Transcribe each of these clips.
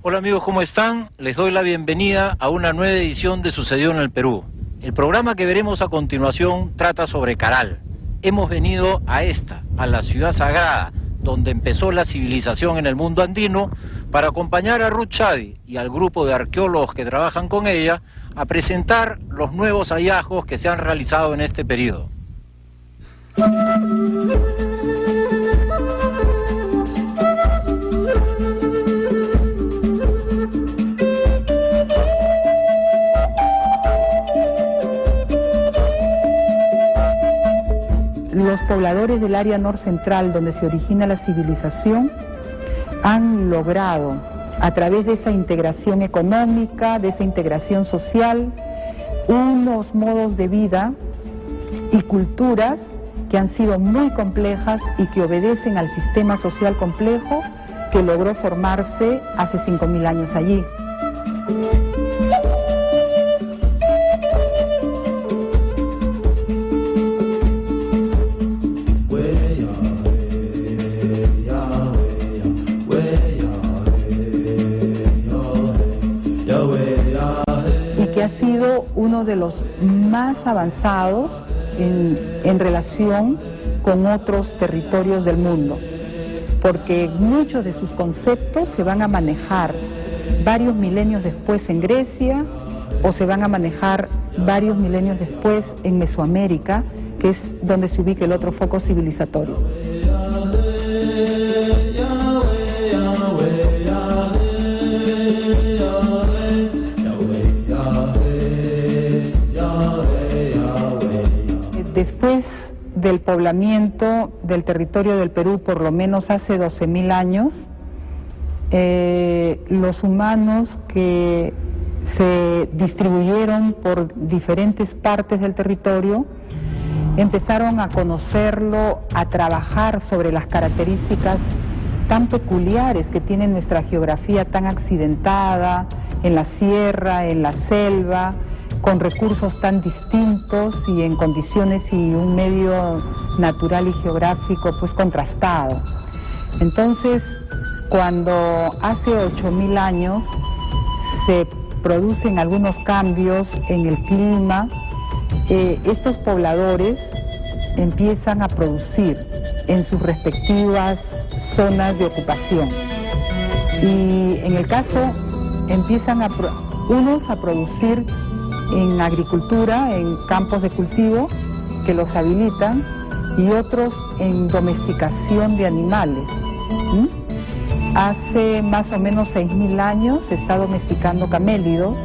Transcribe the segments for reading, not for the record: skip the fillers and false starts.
Hola amigos, ¿cómo están? Les doy la bienvenida a una nueva edición de Sucedió en el Perú. El programa que veremos a continuación trata sobre Caral. Hemos venido a la ciudad sagrada, donde empezó la civilización en el mundo andino, para acompañar a Ruth Chadi y al grupo de arqueólogos que trabajan con ella a presentar los nuevos hallazgos que se han realizado en este periodo. Los pobladores del área norcentral, donde se origina la civilización, han logrado, a través de esa integración económica, de esa integración social, unos modos de vida y culturas que han sido muy complejas y que obedecen al sistema social complejo que logró formarse hace 5.000 años allí. Que ha sido uno de los más avanzados en relación con otros territorios del mundo, porque muchos de sus conceptos se van a manejar varios milenios después en Grecia o se van a manejar varios milenios después en Mesoamérica, que es donde se ubica el otro foco civilizatorio. Después del poblamiento del territorio del Perú, por lo menos hace 12.000 años, los humanos que se distribuyeron por diferentes partes del territorio empezaron a conocerlo, a trabajar sobre las características tan peculiares que tiene nuestra geografía tan accidentada, en la sierra, en la selva, con recursos tan distintos y en condiciones y un medio natural y geográfico pues contrastado. Entonces, cuando hace 8.000 años se producen algunos cambios en el clima, estos pobladores empiezan a producir en sus respectivas zonas de ocupación. Y en el caso, empiezan unos a producir en agricultura, en campos de cultivo que los habilitan, y otros en domesticación de animales. Hace más o menos 6.000 años se está domesticando camélidos,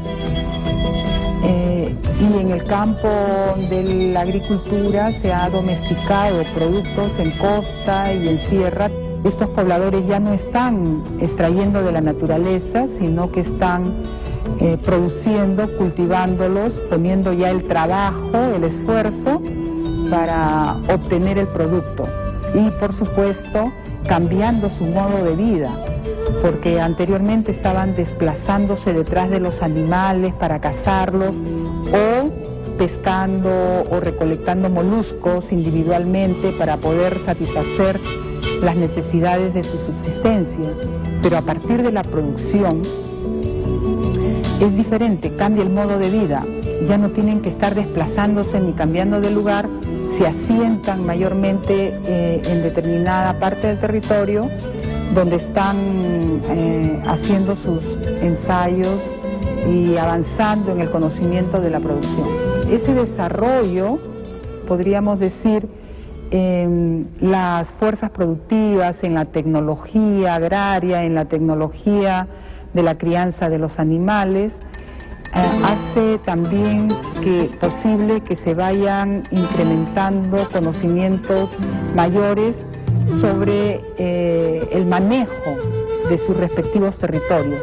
y en el campo de la agricultura se ha domesticado productos en costa y en sierra. Estos pobladores ya no están extrayendo de la naturaleza, sino que están produciendo, cultivándolos, poniendo ya el trabajo, el esfuerzo para obtener el producto. Y por supuesto, cambiando su modo de vida, porque anteriormente estaban desplazándose detrás de los animales para cazarlos, o pescando o recolectando moluscos individualmente para poder satisfacer las necesidades de su subsistencia. Pero a partir de la producción es diferente, cambia el modo de vida, ya no tienen que estar desplazándose ni cambiando de lugar, se asientan mayormente en determinada parte del territorio donde están haciendo sus ensayos y avanzando en el conocimiento de la producción. Ese desarrollo, podríamos decir, en las fuerzas productivas, en la tecnología agraria, en la tecnología de la crianza de los animales, hace también posible que se vayan incrementando conocimientos mayores sobre el manejo de sus respectivos territorios,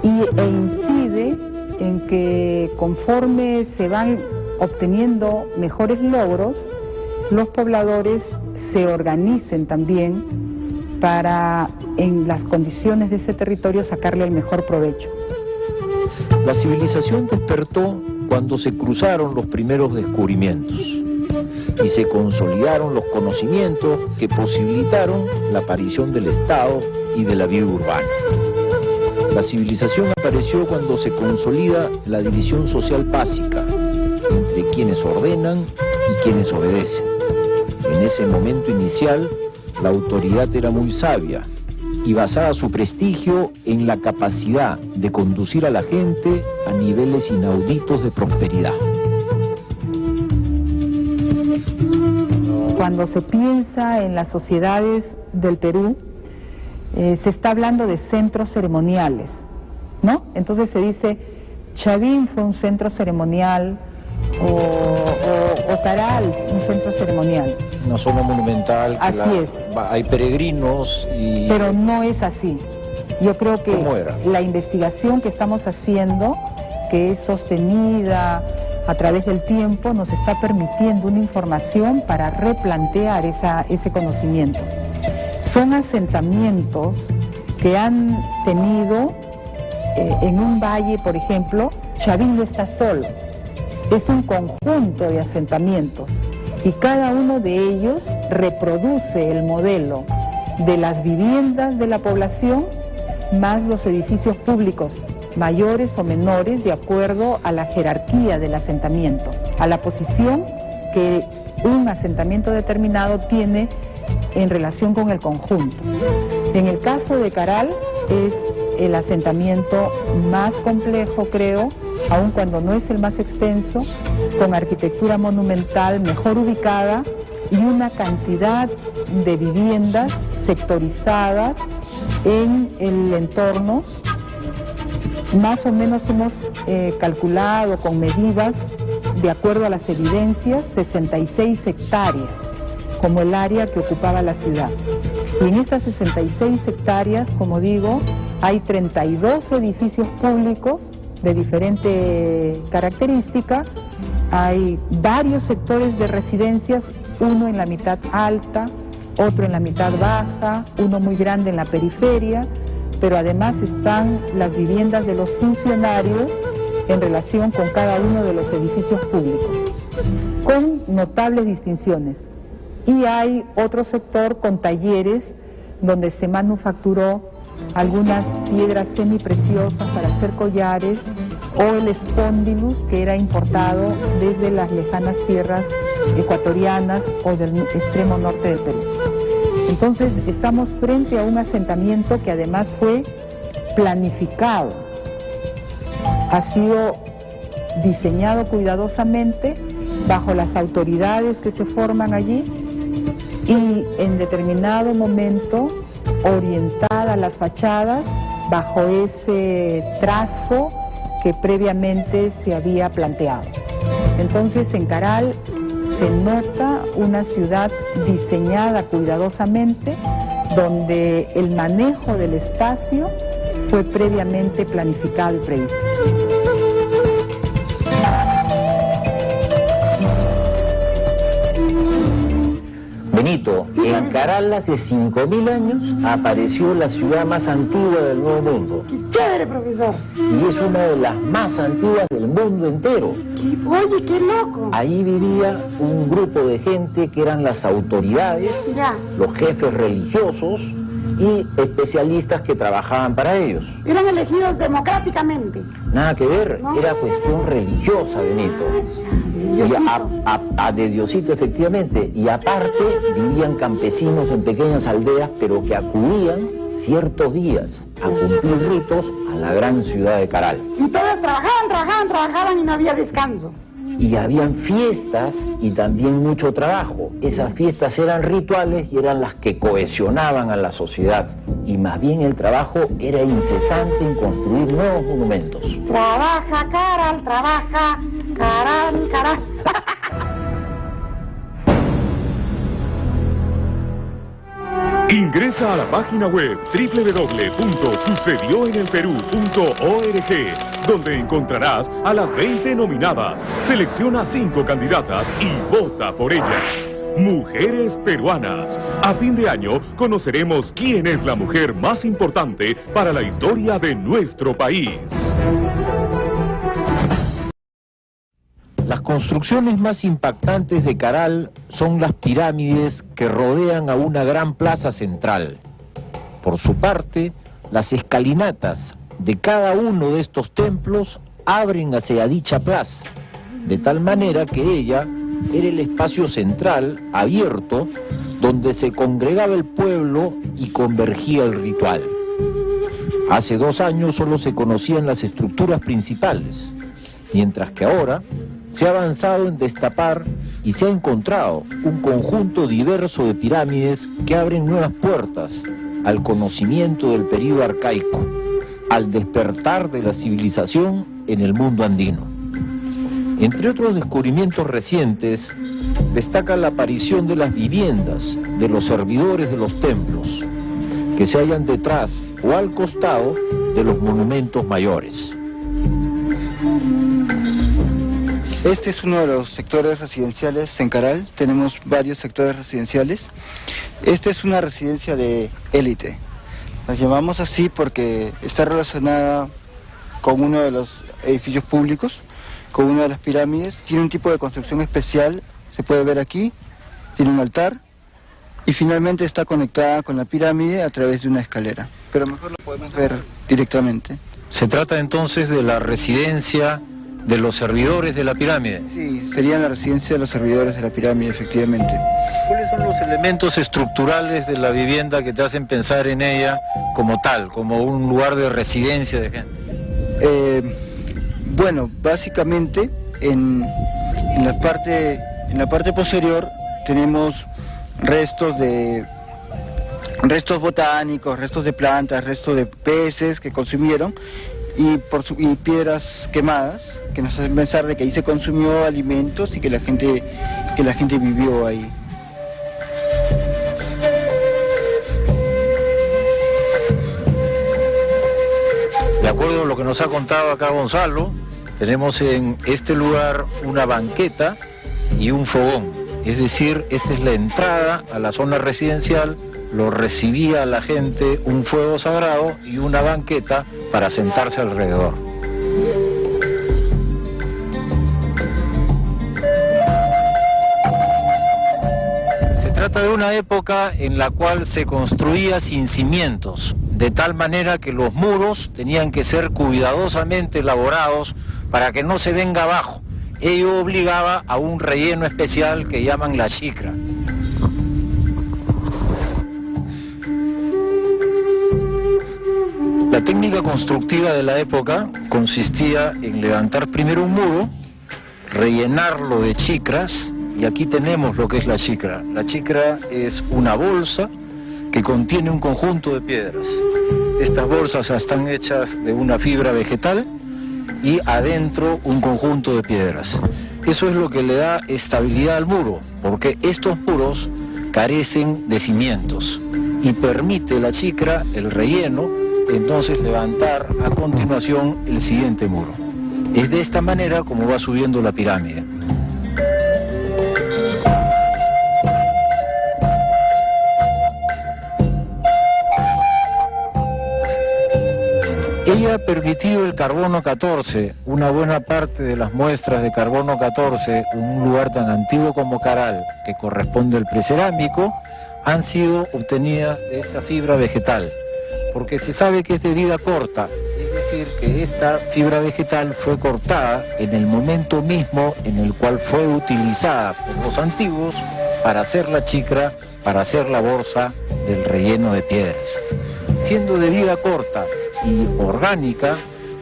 e incide en que conforme se van obteniendo mejores logros, los pobladores se organicen también para, en las condiciones de ese territorio, sacarle el mejor provecho. La civilización despertó cuando se cruzaron los primeros descubrimientos y se consolidaron los conocimientos que posibilitaron la aparición del Estado y de la vida urbana. La civilización apareció cuando se consolida la división social básica entre quienes ordenan y quienes obedecen. En ese momento inicial, la autoridad era muy sabia y basaba su prestigio en la capacidad de conducir a la gente a niveles inauditos de prosperidad. Cuando se piensa en las sociedades del Perú, se está hablando de centros ceremoniales, ¿no? Entonces se dice, Chavín fue un centro ceremonial, o Caral, un centro ceremonial. Una zona monumental. Así es. Hay peregrinos y... Pero no es así. Yo creo que ¿Cómo era? La investigación que estamos haciendo, que es sostenida a través del tiempo, nos está permitiendo una información para replantear ese conocimiento. Son asentamientos que han tenido en un valle, por ejemplo, Chavín no está solo, es un conjunto de asentamientos y cada uno de ellos reproduce el modelo de las viviendas de la población más los edificios públicos, mayores o menores, de acuerdo a la jerarquía del asentamiento, a la posición que un asentamiento determinado tiene en relación con el conjunto. En el caso de Caral es el asentamiento más complejo, creo, aun cuando no es el más extenso, con arquitectura monumental mejor ubicada y una cantidad de viviendas sectorizadas en el entorno. Más o menos hemos calculado con medidas, de acuerdo a las evidencias, 66 hectáreas como el área que ocupaba la ciudad. Y en estas 66 hectáreas, como digo, hay 32 edificios públicos de diferente característica, hay varios sectores de residencias, uno en la mitad alta, otro en la mitad baja, uno muy grande en la periferia, pero además están las viviendas de los funcionarios en relación con cada uno de los edificios públicos, con notables distinciones. Y hay otro sector con talleres donde se manufacturó algunas piedras semipreciosas para hacer collares o el espondylus que era importado desde las lejanas tierras ecuatorianas o del extremo norte del Perú. Entonces estamos frente a un asentamiento que además fue planificado, ha sido diseñado cuidadosamente bajo las autoridades que se forman allí y en determinado momento orientada las fachadas bajo ese trazo que previamente se había planteado. Entonces en Caral se nota una ciudad diseñada cuidadosamente, donde el manejo del espacio fue previamente planificado y previsto. Benito, en Caral hace 5.000 años apareció la ciudad más antigua del Nuevo Mundo. ¡Qué chévere, profesor! Y es una de las más antiguas del mundo entero. Oye, qué loco. Ahí vivía un grupo de gente que eran las autoridades, Ya. los jefes religiosos y especialistas que trabajaban para ellos. Eran elegidos democráticamente. Nada que ver, No. era cuestión religiosa, Benito. De Diosito, efectivamente. Y aparte vivían campesinos en pequeñas aldeas, pero que acudían ciertos días a cumplir ritos a la gran ciudad de Caral. Y todos trabajaban y no había descanso. Y habían fiestas y también mucho trabajo. Esas fiestas eran rituales y eran las que cohesionaban a la sociedad. Y más bien el trabajo era incesante en construir nuevos monumentos. Trabaja, Caral, trabaja, Caral. Ingresa a la página web www.sucedioenelperú.org, donde encontrarás a las 20 nominadas. Selecciona 5 candidatas y vota por ellas. Mujeres peruanas. A fin de año conoceremos quién es la mujer más importante para la historia de nuestro país. Las construcciones más impactantes de Caral son las pirámides que rodean a una gran plaza central. Por su parte, las escalinatas de cada uno de estos templos abren hacia dicha plaza, de tal manera que ella era el espacio central, abierto, donde se congregaba el pueblo y convergía el ritual. Hace 2 años solo se conocían las estructuras principales, mientras que ahora se ha avanzado en destapar y se ha encontrado un conjunto diverso de pirámides que abren nuevas puertas al conocimiento del período arcaico, al despertar de la civilización en el mundo andino. Entre otros descubrimientos recientes, destaca la aparición de las viviendas de los servidores de los templos, que se hallan detrás o al costado de los monumentos mayores. Este es uno de los sectores residenciales en Caral. Tenemos varios sectores residenciales. Esta es una residencia de élite. La llamamos así porque está relacionada con uno de los edificios públicos, con una de las pirámides. Tiene un tipo de construcción especial, se puede ver aquí. Tiene un altar y finalmente está conectada con la pirámide a través de una escalera. Pero mejor lo podemos ver directamente. ¿Se trata entonces de la residencia de los servidores de la pirámide? Sí, sería la residencia de los servidores de la pirámide, efectivamente. ¿Cuáles son los elementos estructurales de la vivienda que te hacen pensar en ella como tal, como un lugar de residencia de gente? Bueno, básicamente en la parte posterior tenemos restos botánicos, restos de plantas, restos de peces que consumieron y piedras quemadas que nos hacen pensar de que ahí se consumió alimentos y que la gente vivió ahí. De acuerdo a lo que nos ha contado acá Gonzalo, tenemos en este lugar una banqueta y un fogón. Es decir, esta es la entrada a la zona residencial, lo recibía a la gente un fuego sagrado y una banqueta para sentarse alrededor. Se trata de una época en la cual se construía sin cimientos, de tal manera que los muros tenían que ser cuidadosamente elaborados para que no se venga abajo. Ello obligaba a un relleno especial que llaman la chicra. La técnica constructiva de la época consistía en levantar primero un muro, rellenarlo de chicras, y aquí tenemos lo que es la chicra. La chicra es una bolsa que contiene un conjunto de piedras. Estas bolsas están hechas de una fibra vegetal y adentro un conjunto de piedras. Eso es lo que le da estabilidad al muro, porque estos muros carecen de cimientos y permite la chicra, el relleno, entonces levantar a continuación el siguiente muro. Es de esta manera como va subiendo la pirámide. Ella ha permitido el carbono 14, una buena parte de las muestras de carbono 14, un lugar tan antiguo como Caral, que corresponde al precerámico, han sido obtenidas de esta fibra vegetal, porque se sabe que es de vida corta, es decir, que esta fibra vegetal fue cortada en el momento mismo en el cual fue utilizada por los antiguos para hacer la chicra, para hacer la bolsa del relleno de piedras. Siendo de vida corta y orgánica,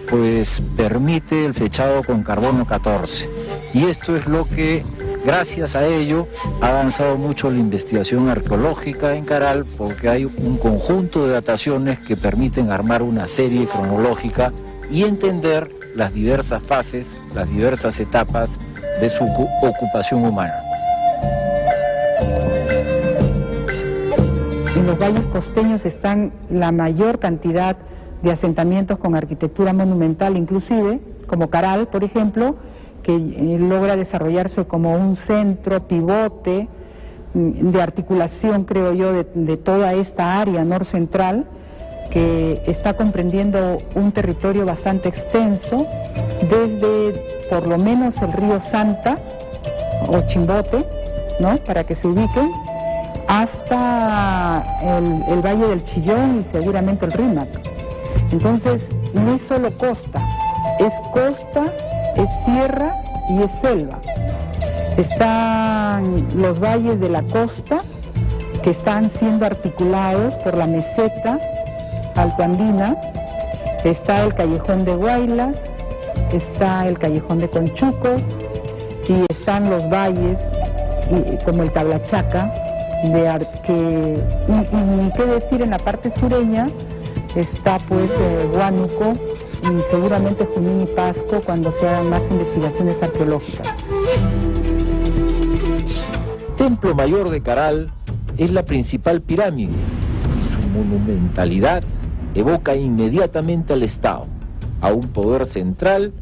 pues permite el fechado con carbono 14. Y esto es lo que, gracias a ello, ha avanzado mucho la investigación arqueológica en Caral, porque hay un conjunto de dataciones que permiten armar una serie cronológica y entender las diversas fases, las diversas etapas de su ocupación humana. En los valles costeños están la mayor cantidad de asentamientos con arquitectura monumental, inclusive, como Caral, por ejemplo, que logra desarrollarse como un centro pivote de articulación, creo yo, de toda esta área norcentral, que está comprendiendo un territorio bastante extenso, desde por lo menos el río Santa o Chimbote, ¿no?, para que se ubiquen, hasta el Valle del Chillón y seguramente el Rímac. Entonces, no es solo costa, es sierra y es selva. Están los valles de la costa que están siendo articulados por la meseta altoandina, está el callejón de Huaylas, está el callejón de Conchucos y están los valles como el Tablachaca, y qué decir, en la parte sureña está pues Huánuco y seguramente Junín y Pasco cuando se hagan más investigaciones arqueológicas. Templo Mayor de Caral es la principal pirámide y su monumentalidad evoca inmediatamente al Estado, a un poder central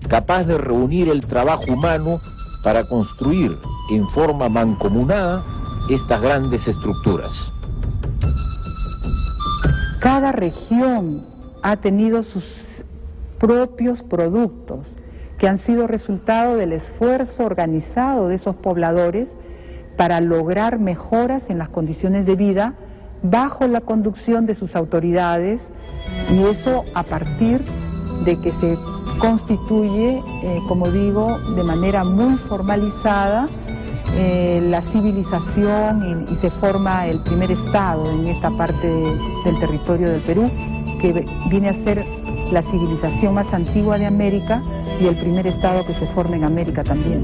capaz de reunir el trabajo humano para construir en forma mancomunada estas grandes estructuras. Cada región ha tenido sus propios productos que han sido resultado del esfuerzo organizado de esos pobladores para lograr mejoras en las condiciones de vida bajo la conducción de sus autoridades, y eso a partir de que se constituye, como digo, de manera muy formalizada la civilización y se forma el primer estado en esta parte del territorio del Perú, que viene a ser la civilización más antigua de América y el primer estado que se forma en América también.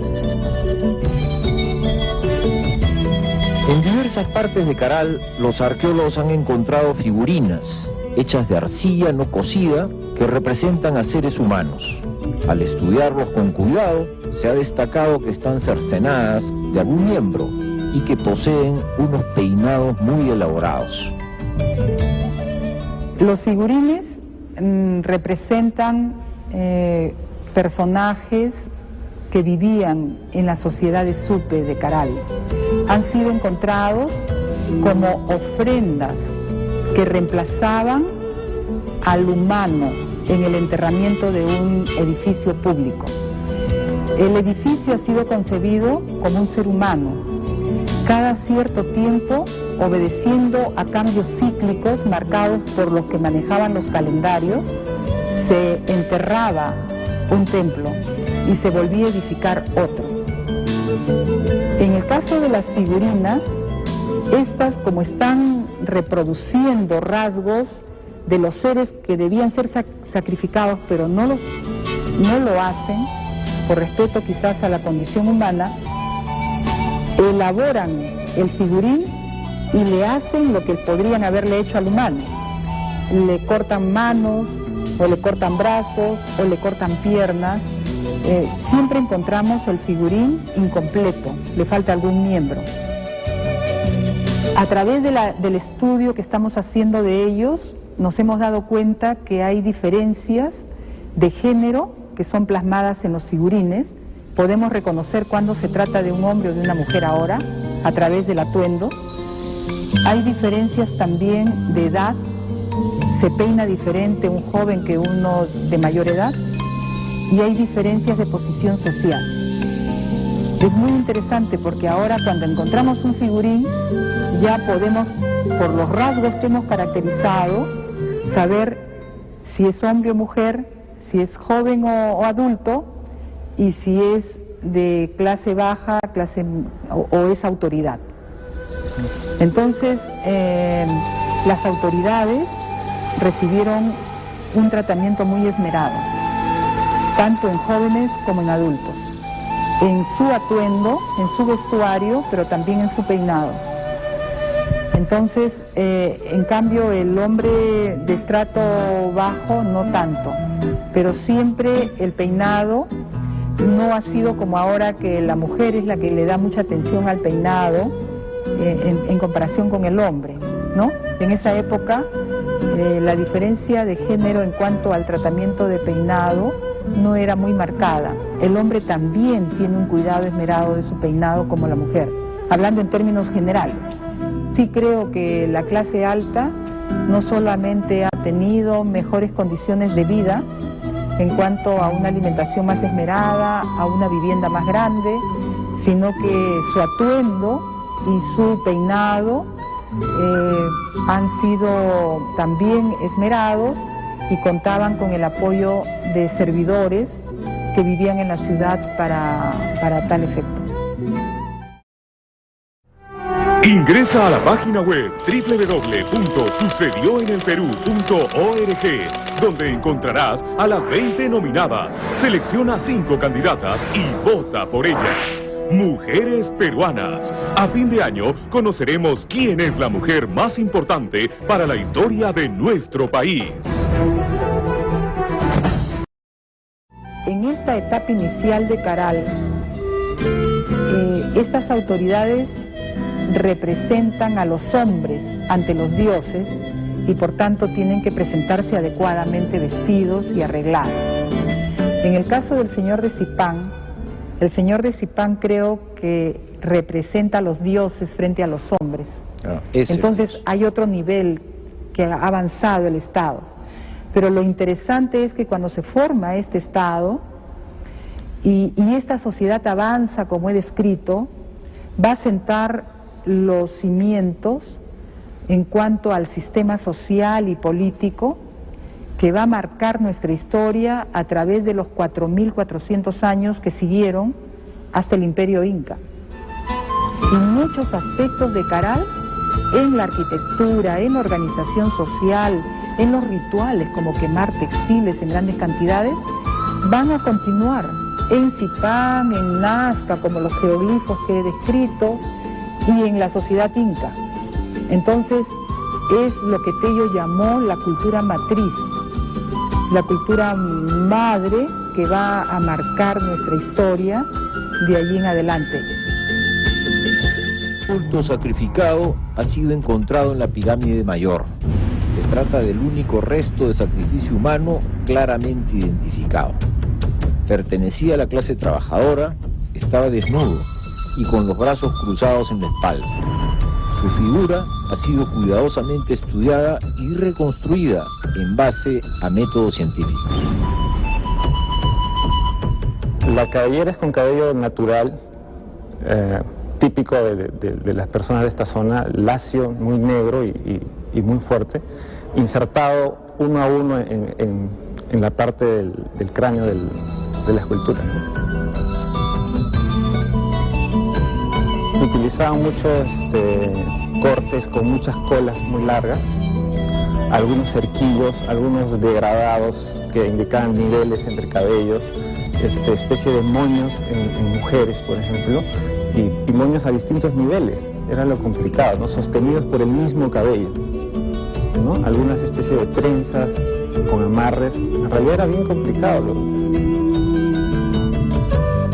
En diversas partes de Caral, los arqueólogos han encontrado figurinas hechas de arcilla no cocida que representan a seres humanos. Al estudiarlos con cuidado, se ha destacado que están cercenadas de algún miembro y que poseen unos peinados muy elaborados. Los figurines representan personajes que vivían en la sociedad de Supe de Caral. Han sido encontrados como ofrendas que reemplazaban al humano en el enterramiento de un edificio público. El edificio ha sido concebido como un ser humano. Cada cierto tiempo, obedeciendo a cambios cíclicos marcados por los que manejaban los calendarios, se enterraba un templo y se volvía a edificar otro. En el caso de las figurinas, estas, como están reproduciendo rasgos de los seres que debían ser sacrificados, pero no lo hacen, por respeto quizás a la condición humana, elaboran el figurín y le hacen lo que podrían haberle hecho al humano. Le cortan manos, o le cortan brazos, o le cortan piernas. Siempre encontramos el figurín incompleto, le falta algún miembro. A través del estudio que estamos haciendo de ellos, nos hemos dado cuenta que hay diferencias de género que son plasmadas en los figurines. Podemos reconocer cuando se trata de un hombre o de una mujer ahora, a través del atuendo. Hay diferencias también de edad, se peina diferente un joven que uno de mayor edad, y hay diferencias de posición social. Es muy interesante porque ahora cuando encontramos un figurín ya podemos, por los rasgos que hemos caracterizado, saber si es hombre o mujer, si es joven o adulto, y si es de clase baja, o es autoridad. Entonces, las autoridades recibieron un tratamiento muy esmerado, tanto en jóvenes como en adultos, en su atuendo, en su vestuario, pero también en su peinado. Entonces, en cambio, el hombre de estrato bajo no tanto, pero siempre el peinado no ha sido como ahora, que la mujer es la que le da mucha atención al peinado en comparación con el hombre, ¿no? En esa época, la diferencia de género en cuanto al tratamiento de peinado no era muy marcada. El hombre también tiene un cuidado esmerado de su peinado como la mujer, hablando en términos generales. Sí creo que la clase alta no solamente ha tenido mejores condiciones de vida en cuanto a una alimentación más esmerada, a una vivienda más grande, sino que su atuendo y su peinado han sido también esmerados, y contaban con el apoyo de servidores que vivían en la ciudad para tal efecto. Ingresa a la página web www.sucedioenelperú.org, donde encontrarás a las 20 nominadas. Selecciona 5 candidatas y vota por ellas. Mujeres peruanas. A fin de año conoceremos quién es la mujer más importante para la historia de nuestro país. En esta etapa inicial de Caral, estas autoridades representan a los hombres ante los dioses y por tanto tienen que presentarse adecuadamente vestidos y arreglados. En el caso del señor de Zipán, el señor de Zipán creo que representa a los dioses frente a los hombres. Entonces hay otro nivel que ha avanzado el Estado. Pero lo interesante es que cuando se forma este Estado y esta sociedad avanza como he descrito, va a sentar los cimientos en cuanto al sistema social y político que va a marcar nuestra historia a través de los 4.400 años que siguieron hasta el Imperio Inca. Y muchos aspectos de Caral, en la arquitectura, en la organización social, en los rituales como quemar textiles en grandes cantidades, van a continuar en Zipán, en Nazca, como los geoglifos que he descrito, y en la sociedad inca. Entonces es lo que Tello llamó la cultura matriz, la cultura madre que va a marcar nuestra historia de allí en adelante. El culto sacrificado ha sido encontrado en la pirámide mayor. Se trata del único resto de sacrificio humano claramente identificado. Pertenecía a la clase trabajadora, estaba desnudo y con los brazos cruzados en la espalda. Su figura ha sido cuidadosamente estudiada y reconstruida en base a métodos científicos. La cabellera es con cabello natural, típico de las personas de esta zona, lacio, muy negro y muy fuerte, insertado uno a uno en la parte del cráneo de la escultura. Utilizaban muchos cortes con muchas colas muy largas, algunos cerquillos, algunos degradados que indicaban niveles entre cabellos, especie de moños en mujeres, por ejemplo, y moños a distintos niveles, era lo complicado, ¿no? Sostenidos por el mismo cabello, ¿no? Algunas especies de trenzas con amarres, en realidad era bien complicado.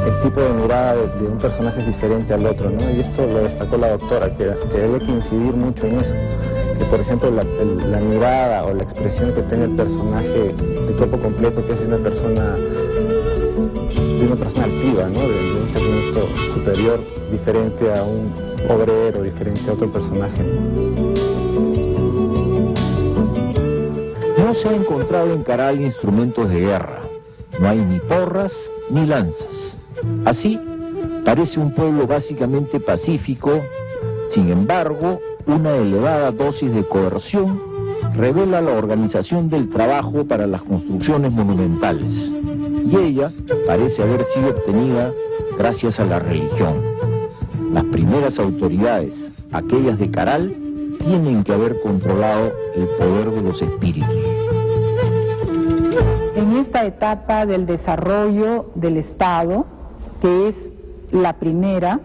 El tipo de mirada de un personaje es diferente al otro, ¿no? Y esto lo destacó la doctora, que había que incidir mucho en eso, que por ejemplo la mirada o la expresión que tiene el personaje de cuerpo completo, que es de una persona altiva, ¿no? De un segmento superior, diferente a un obrero, diferente a otro personaje, ¿no? No se ha encontrado en Caral instrumentos de guerra. No hay ni porras ni lanzas. Así, parece un pueblo básicamente pacífico. Sin embargo, una elevada dosis de coerción revela la organización del trabajo para las construcciones monumentales. Y ella parece haber sido obtenida gracias a la religión. Las primeras autoridades, aquellas de Caral, tienen que haber controlado el poder de los espíritus. En esta etapa del desarrollo del Estado, que es la primera,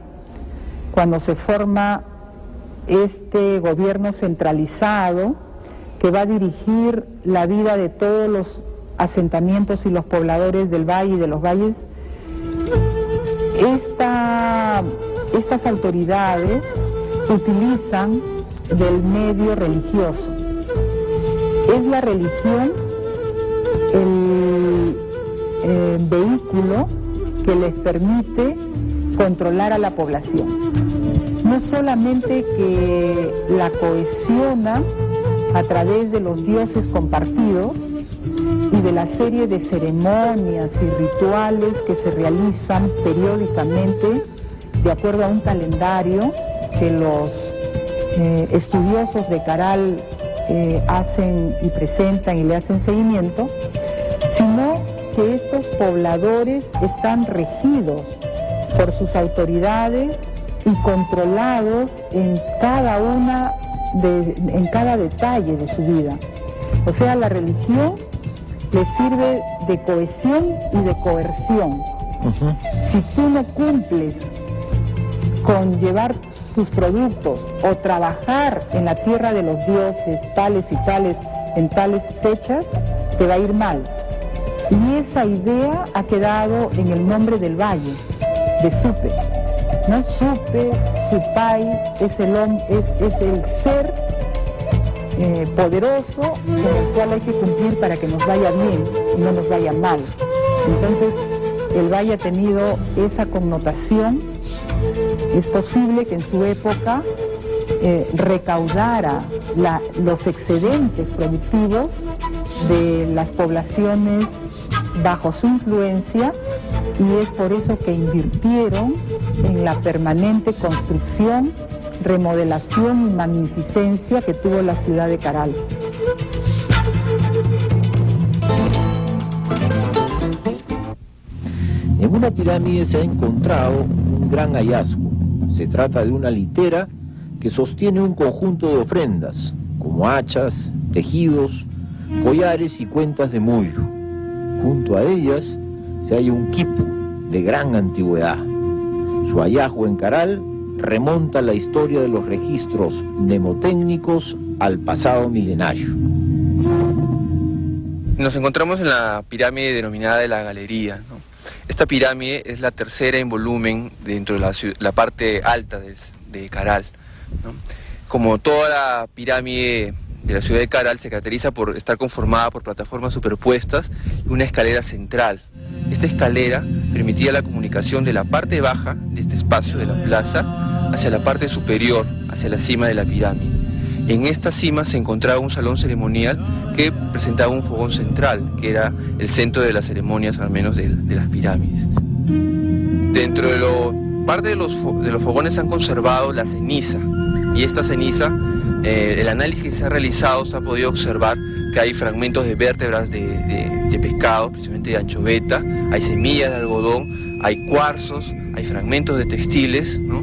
cuando se forma este gobierno centralizado que va a dirigir la vida de todos los asentamientos y los pobladores del valle y de los valles, estas autoridades utilizan del medio religioso. Es la religión el vehículo que les permite controlar a la población. No solamente que la cohesiona a través de los dioses compartidos y de la serie de ceremonias y rituales que se realizan periódicamente de acuerdo a un calendario que los estudiosos de Caral hacen y presentan y le hacen seguimiento, sino que estos pobladores están regidos por sus autoridades y controlados en cada detalle de su vida. O sea, la religión les sirve de cohesión y de coerción. Si tú no cumples con llevar tus productos o trabajar en la tierra de los dioses tales y tales en tales fechas, te va a ir mal. Y esa idea ha quedado en el nombre del valle, de Supe. ¿No? Supe, Supay, es el ser poderoso con el cual hay que cumplir para que nos vaya bien y no nos vaya mal. Entonces, el valle ha tenido esa connotación. Es posible que en su época recaudara los excedentes productivos de las poblaciones bajo su influencia, y es por eso que invirtieron en la permanente construcción, remodelación y magnificencia que tuvo la ciudad de Caral. En una pirámide se ha encontrado un gran hallazgo. Se trata de una litera que sostiene un conjunto de ofrendas, como hachas, tejidos, collares y cuentas de mullo. Junto a ellas se halla un quipu de gran antigüedad. Su hallazgo en Caral remonta la historia de los registros mnemotécnicos al pasado milenario. Nos encontramos en la pirámide denominada de la Galería, ¿no? Esta pirámide es la tercera en volumen dentro de la parte alta de Caral, ¿no? Como toda la pirámide de la ciudad de Caral, se caracteriza por estar conformada por plataformas superpuestas y una escalera central. Esta escalera permitía la comunicación de la parte baja de este espacio de la plaza hacia la parte superior, hacia la cima de la pirámide. En esta cima se encontraba un salón ceremonial que presentaba un fogón central, que era el centro de las ceremonias, al menos de las pirámides. Dentro de parte de los fogones se han conservado la ceniza, y esta ceniza, el análisis que se ha realizado, se ha podido observar que hay fragmentos de vértebras de pescado, precisamente de anchoveta, hay semillas de algodón, hay cuarzos, hay fragmentos de textiles, ¿no?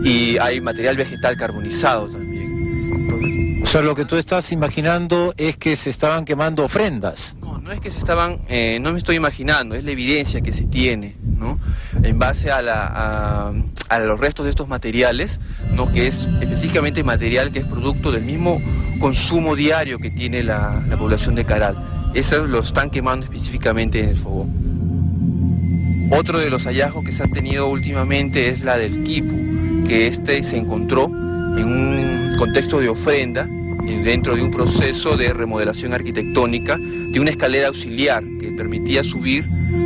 Y hay material vegetal carbonizado también. O sea, lo que tú estás imaginando es que se estaban quemando ofrendas. No es que se estaban, no me estoy imaginando, es la evidencia que se tiene, ¿no? En base a los restos de estos materiales, ¿no? Que es específicamente material que es producto del mismo consumo diario que tiene la población de Caral. Esos lo están quemando específicamente en el fogón. Otro de los hallazgos que se han tenido últimamente es la del quipu, que se encontró en un contexto de ofrenda dentro de un proceso de remodelación arquitectónica de una escalera auxiliar que permitía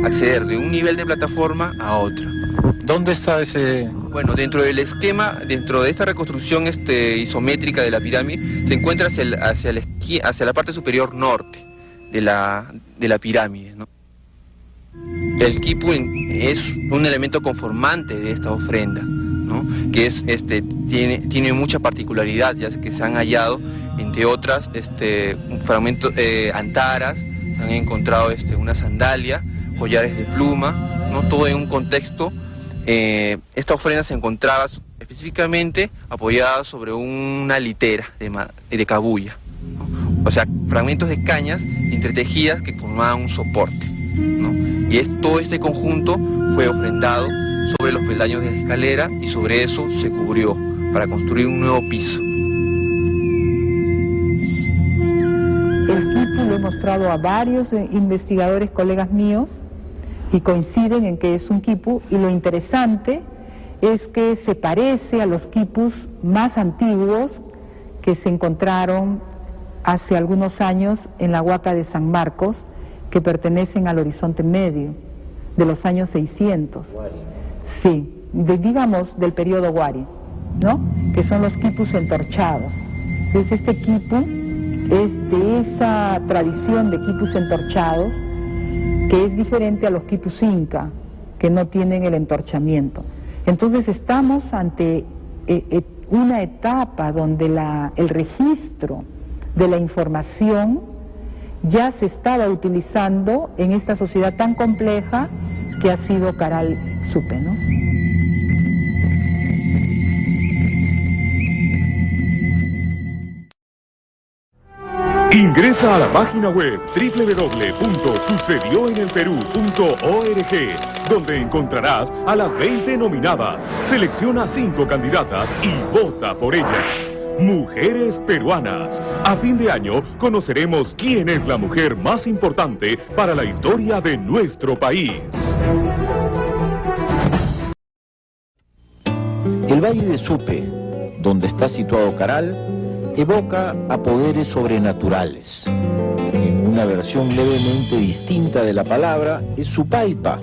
acceder de un nivel de plataforma a otra. ¿Dónde está ese...? Bueno, dentro del esquema, dentro de esta reconstrucción isométrica de la pirámide, se encuentra hacia la parte superior norte de la pirámide, ¿no? El quipu es un elemento conformante de esta ofrenda, ¿no? Que tiene mucha particularidad, ya que se han hallado, entre otras, fragmentos, antaras, se han encontrado una sandalia, collares de pluma, ¿no? Todo en un contexto. Esta ofrenda se encontraba específicamente apoyada sobre una litera de cabuya, ¿no? O sea, fragmentos de cañas entretejidas que formaban un soporte, ¿no? Y todo este conjunto fue ofrendado sobre los peldaños de la escalera y sobre eso se cubrió para construir un nuevo piso. El quipu lo he mostrado a varios investigadores, colegas míos, y coinciden en que es un quipu, y lo interesante es que se parece a los quipus más antiguos que se encontraron hace algunos años en la Huaca de San Marcos, que pertenecen al Horizonte Medio, de los años 600. Sí, digamos del periodo Huari, ¿no? Que son los quipus entorchados. Entonces este quipu es de esa tradición de quipus entorchados, que es diferente a los quipus inca, que no tienen el entorchamiento. Entonces estamos ante una etapa donde el registro de la información ya se estaba utilizando en esta sociedad tan compleja que ha sido Caral Supe, ¿no? Ingresa a la página web www.sucedioenelperú.org, donde encontrarás a las 20 nominadas. Selecciona 5 candidatas y vota por ellas. Mujeres peruanas. A fin de año conoceremos quién es la mujer más importante para la historia de nuestro país. El Valle de Supe, donde está situado Caral, evoca a poderes sobrenaturales. En una versión levemente distinta de la palabra es Supaipa,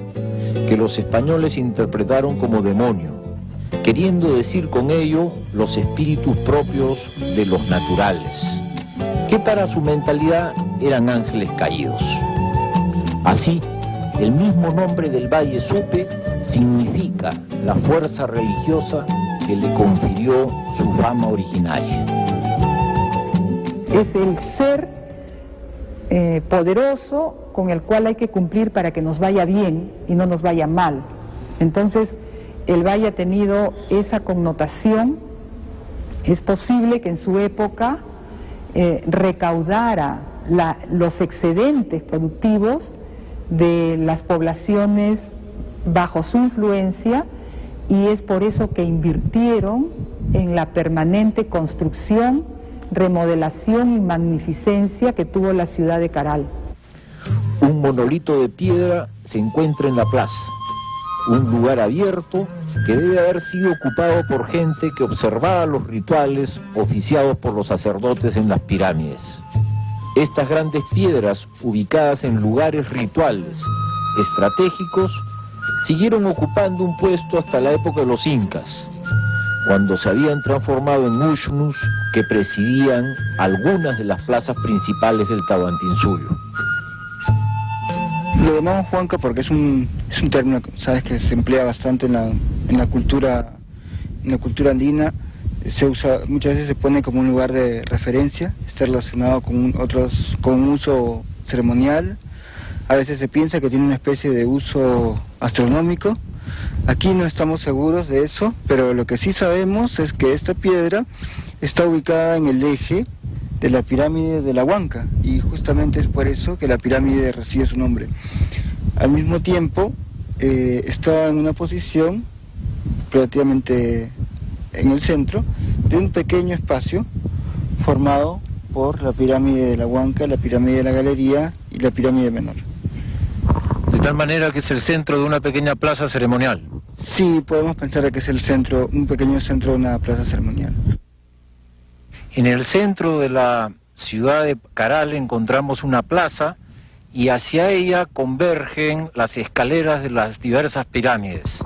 que los españoles interpretaron como demonio, queriendo decir con ello los espíritus propios de los naturales, que para su mentalidad eran ángeles caídos. Así, el mismo nombre del Valle Supe significa la fuerza religiosa que le confirió su fama originaria. Es el ser poderoso con el cual hay que cumplir para que nos vaya bien y no nos vaya mal. Entonces, el valle ha tenido esa connotación. Es posible que en su época recaudara los excedentes productivos de las poblaciones bajo su influencia, y es por eso que invirtieron en la permanente construcción, remodelación y magnificencia que tuvo la ciudad de Caral. Un monolito de piedra se encuentra en la plaza, un lugar abierto que debe haber sido ocupado por gente que observaba los rituales oficiados por los sacerdotes en las pirámides. Estas grandes piedras, ubicadas en lugares rituales estratégicos, siguieron ocupando un puesto hasta la época de los incas, cuando se habían transformado en ushnus que presidían algunas de las plazas principales del Tahuantinsuyo. Lo llamamos huanca porque es un término, sabes, que se emplea bastante en la cultura andina. Se usa, muchas veces se pone como un lugar de referencia, está relacionado con un uso ceremonial. A veces se piensa que tiene una especie de uso astronómico. Aquí no estamos seguros de eso, pero lo que sí sabemos es que esta piedra está ubicada en el eje de la pirámide de la Huanca, y justamente es por eso que la pirámide recibe su nombre. Al mismo tiempo, está en una posición relativamente en el centro de un pequeño espacio formado por la pirámide de la Huanca, la pirámide de la Galería y la pirámide menor. De tal manera que es el centro de una pequeña plaza ceremonial. Sí, podemos pensar que es el centro, un pequeño centro de una plaza ceremonial. En el centro de la ciudad de Caral encontramos una plaza y hacia ella convergen las escaleras de las diversas pirámides.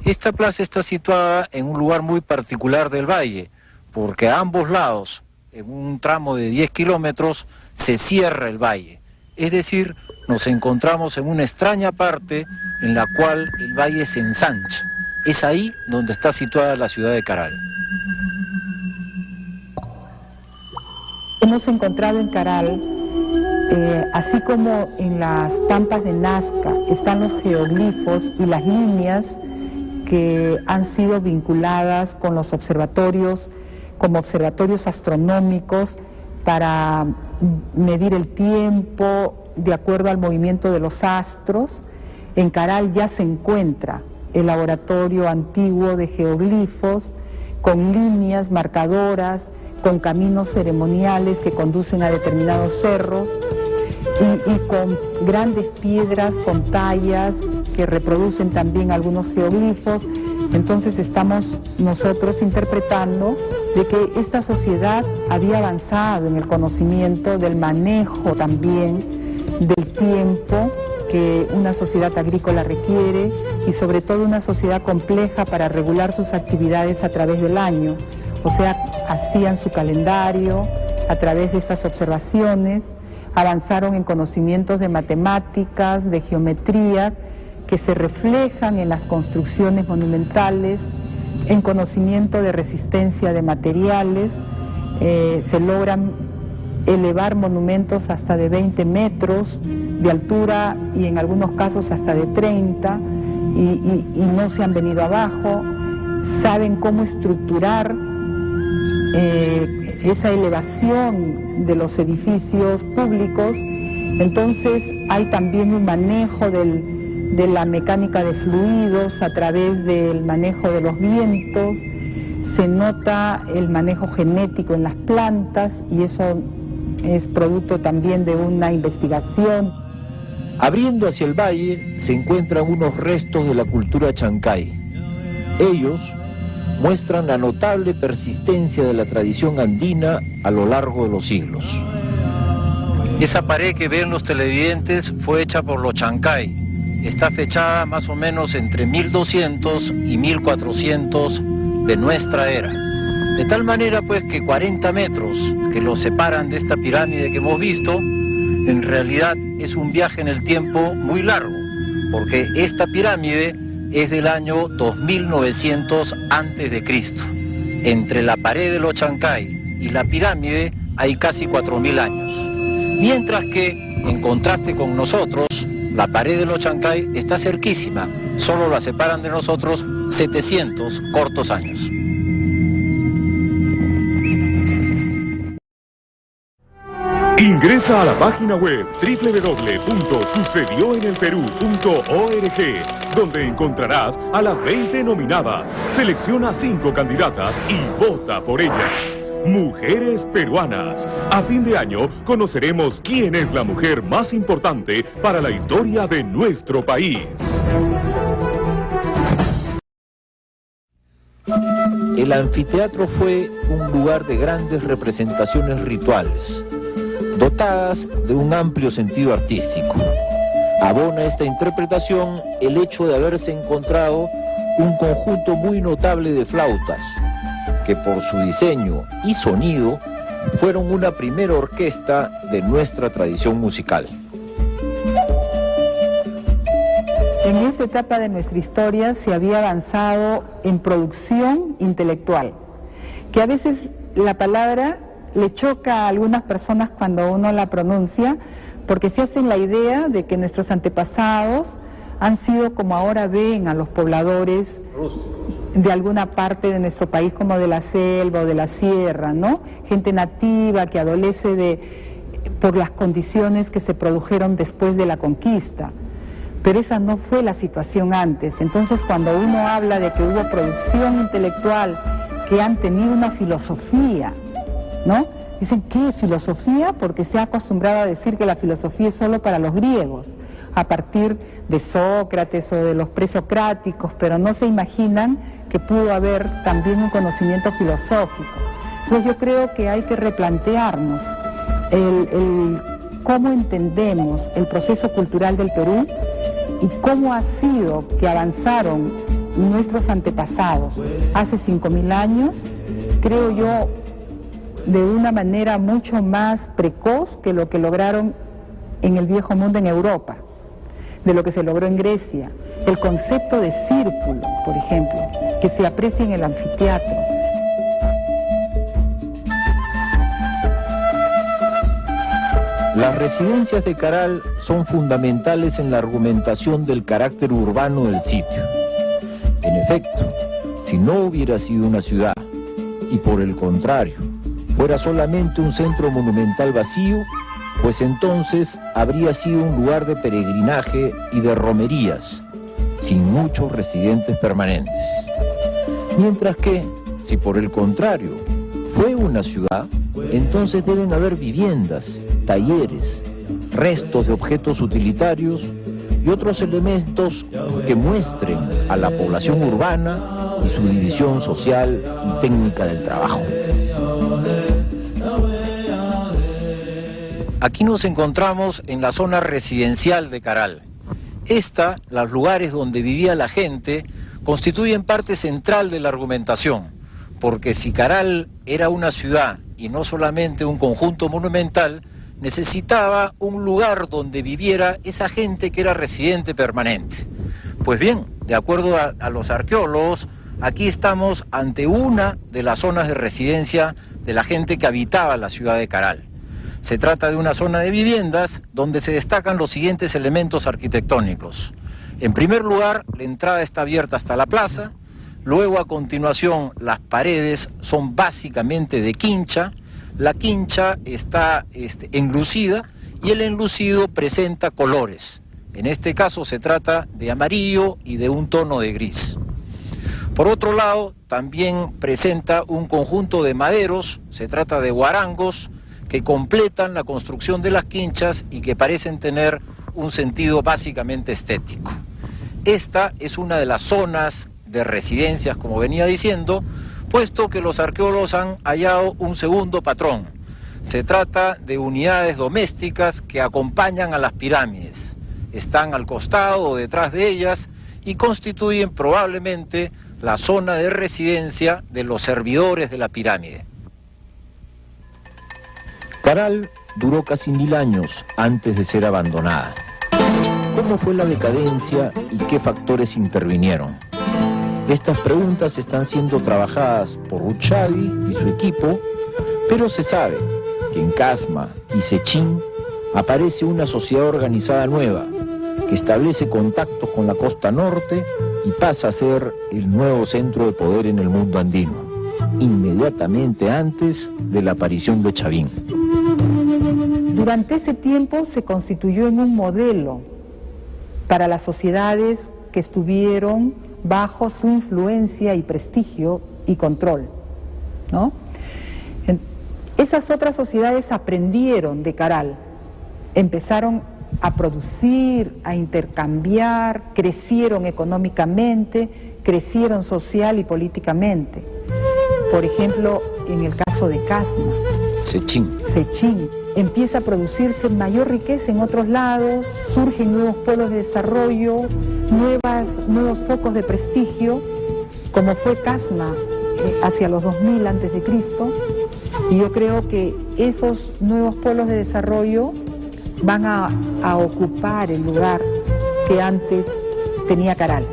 Esta plaza está situada en un lugar muy particular del valle, porque a ambos lados, en un tramo de 10 kilómetros, se cierra el valle. Es decir, nos encontramos en una extraña parte en la cual el valle se ensancha. Es ahí donde está situada la ciudad de Caral. Hemos encontrado en Caral, así como en las pampas de Nazca, están los geoglifos y las líneas que han sido vinculadas con los observatorios, como observatorios astronómicos, para medir el tiempo de acuerdo al movimiento de los astros. En Caral ya se encuentra el laboratorio antiguo de geoglifos, con líneas marcadoras, con caminos ceremoniales que conducen a determinados cerros, y con grandes piedras con tallas que reproducen también algunos geoglifos. Entonces estamos nosotros interpretando de que esta sociedad había avanzado en el conocimiento del manejo también del tiempo que una sociedad agrícola requiere, y sobre todo una sociedad compleja para regular sus actividades a través del año. O sea, hacían su calendario a través de estas observaciones, avanzaron en conocimientos de matemáticas, de geometría, que se reflejan en las construcciones monumentales, en conocimiento de resistencia de materiales. Se logran elevar monumentos hasta de 20 metros de altura y en algunos casos hasta de 30 y no se han venido abajo, saben cómo estructurar esa elevación de los edificios públicos. Entonces hay también un manejo de la mecánica de fluidos a través del manejo de los vientos, se nota el manejo genético en las plantas y eso es producto también de una investigación. Abriendo hacia el valle se encuentran unos restos de la cultura chancay. Ellos muestran la notable persistencia de la tradición andina a lo largo de los siglos. Esa pared que ven los televidentes fue hecha por los chancay. Está fechada más o menos entre 1200 y 1400 de nuestra era. De tal manera pues que 40 metros que los separan de esta pirámide que hemos visto, en realidad es un viaje en el tiempo muy largo, porque esta pirámide es del año 2900 a.C. Entre la pared de los chancay y la pirámide hay casi 4000 años. Mientras que, en contraste con nosotros, la pared de los chancay está cerquísima, solo la separan de nosotros 700 cortos años. Ingresa a la página web www.sucedioenelperú.org, donde encontrarás a las 20 nominadas. Selecciona 5 candidatas y vota por ellas. Mujeres peruanas. A fin de año conoceremos quién es la mujer más importante para la historia de nuestro país. El anfiteatro fue un lugar de grandes representaciones rituales, dotadas de un amplio sentido artístico. Abona esta interpretación el hecho de haberse encontrado un conjunto muy notable de flautas, que por su diseño y sonido fueron una primera orquesta de nuestra tradición musical. En esta etapa de nuestra historia se había avanzado en producción intelectual, que a veces la palabra le choca a algunas personas cuando uno la pronuncia, porque se hacen la idea de que nuestros antepasados han sido como ahora ven a los pobladores de alguna parte de nuestro país, como de la selva o de la sierra, ¿no? Gente nativa que adolece por las condiciones que se produjeron después de la conquista. Pero esa no fue la situación antes. Entonces, cuando uno habla de que hubo producción intelectual, que han tenido una filosofía, ¿no? Dicen, ¿qué filosofía? Porque se ha acostumbrado a decir que la filosofía es solo para los griegos, a partir de Sócrates o de los presocráticos, pero no se imaginan que pudo haber también un conocimiento filosófico. Entonces yo creo que hay que replantearnos cómo entendemos el proceso cultural del Perú y cómo ha sido que avanzaron nuestros antepasados hace 5000 años, creo yo, de una manera mucho más precoz que lo que lograron en el viejo mundo en Europa, de lo que se logró en Grecia. El concepto de círculo, por ejemplo, que se aprecia en el anfiteatro. Las residencias de Caral son fundamentales en la argumentación del carácter urbano del sitio. En efecto, si no hubiera sido una ciudad, y por el contrario, fuera solamente un centro monumental vacío, pues entonces habría sido un lugar de peregrinaje y de romerías, sin muchos residentes permanentes. Mientras que, si por el contrario fue una ciudad, entonces deben haber viviendas, talleres, restos de objetos utilitarios y otros elementos que muestren a la población urbana y su división social y técnica del trabajo. Aquí nos encontramos en la zona residencial de Caral. Los lugares donde vivía la gente, constituyen parte central de la argumentación, porque si Caral era una ciudad y no solamente un conjunto monumental, necesitaba un lugar donde viviera esa gente que era residente permanente. Pues bien, de acuerdo a los arqueólogos, aquí estamos ante una de las zonas de residencia de la gente que habitaba la ciudad de Caral. Se trata de una zona de viviendas donde se destacan los siguientes elementos arquitectónicos. En primer lugar, la entrada está abierta hasta la plaza, luego a continuación las paredes son básicamente de quincha, la quincha está enlucida y el enlucido presenta colores. En este caso se trata de amarillo y de un tono de gris. Por otro lado, también presenta un conjunto de maderos, se trata de guarangos, que completan la construcción de las quinchas y que parecen tener un sentido básicamente estético. Esta es una de las zonas de residencias, como venía diciendo, puesto que los arqueólogos han hallado un segundo patrón. Se trata de unidades domésticas que acompañan a las pirámides. Están al costado o detrás de ellas y constituyen probablemente la zona de residencia de los servidores de la pirámide. Caral duró casi 1000 años antes de ser abandonada. ¿Cómo fue la decadencia y qué factores intervinieron? Estas preguntas están siendo trabajadas por Uchadi y su equipo, pero se sabe que en Casma y Sechín aparece una sociedad organizada nueva que establece contactos con la costa norte y pasa a ser el nuevo centro de poder en el mundo andino, inmediatamente antes de la aparición de Chavín. Durante ese tiempo se constituyó en un modelo para las sociedades que estuvieron bajo su influencia y prestigio y control, ¿no? Esas otras sociedades aprendieron de Caral, empezaron a producir, a intercambiar, crecieron económicamente, crecieron social y políticamente. Por ejemplo, en el caso de Casma, Sechín empieza a producirse mayor riqueza en otros lados, surgen nuevos polos de desarrollo, nuevos focos de prestigio, como fue Casma hacia los 2000 a.C., y yo creo que esos nuevos polos de desarrollo van a ocupar el lugar que antes tenía Caral.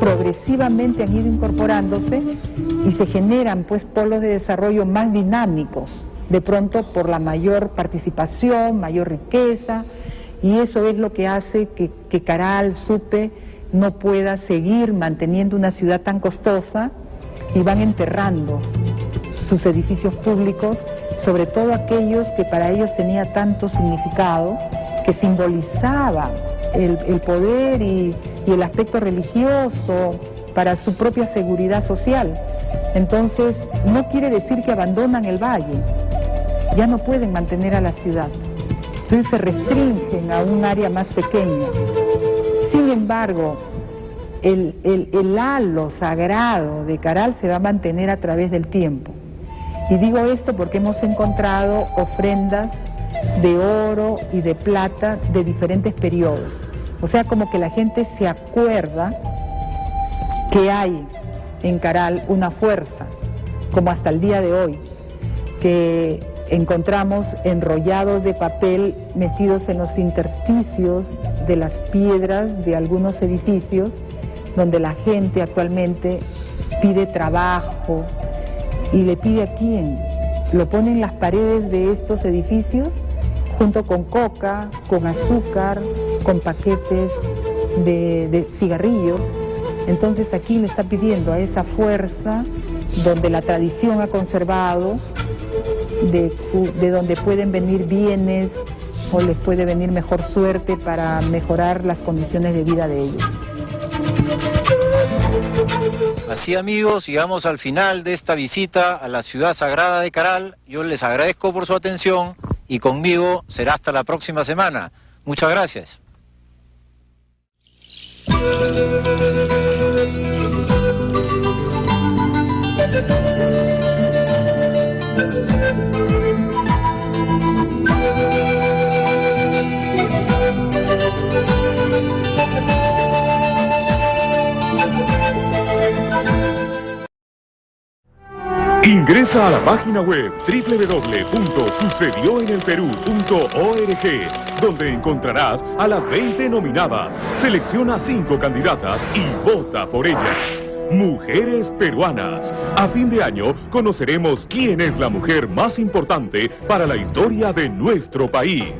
Progresivamente han ido incorporándose y se generan pues polos de desarrollo más dinámicos, de pronto por la mayor participación, mayor riqueza, y eso es lo que hace que Caral, Supe, no pueda seguir manteniendo una ciudad tan costosa, y van enterrando sus edificios públicos, sobre todo aquellos que para ellos tenía tanto significado, que simbolizaba el poder y el aspecto religioso para su propia seguridad social. Entonces, no quiere decir que abandonan el valle, ya no pueden mantener a la ciudad, entonces se restringen a un área más pequeña. Sin embargo, el halo sagrado de Caral se va a mantener a través del tiempo. Y digo esto porque hemos encontrado ofrendas de oro y de plata de diferentes periodos. O sea, como que la gente se acuerda que hay en Caral una fuerza, como hasta el día de hoy, que encontramos enrollados de papel metidos en los intersticios de las piedras de algunos edificios, donde la gente actualmente pide trabajo. ¿Y le pide a quién? Lo pone en las paredes de estos edificios, junto con coca, con azúcar, con paquetes de cigarrillos. Entonces aquí le está pidiendo a esa fuerza, donde la tradición ha conservado, de donde pueden venir bienes o les puede venir mejor suerte para mejorar las condiciones de vida de ellos. Así, amigos, llegamos al final de esta visita a la ciudad sagrada de Caral. Yo les agradezco por su atención y conmigo será hasta la próxima semana. Muchas gracias. Ingresa a la página web www.sucedioenelperú.org, donde encontrarás a las 20 nominadas. Selecciona 5 candidatas y vota por ellas. Mujeres Peruanas. A fin de año conoceremos quién es la mujer más importante para la historia de nuestro país.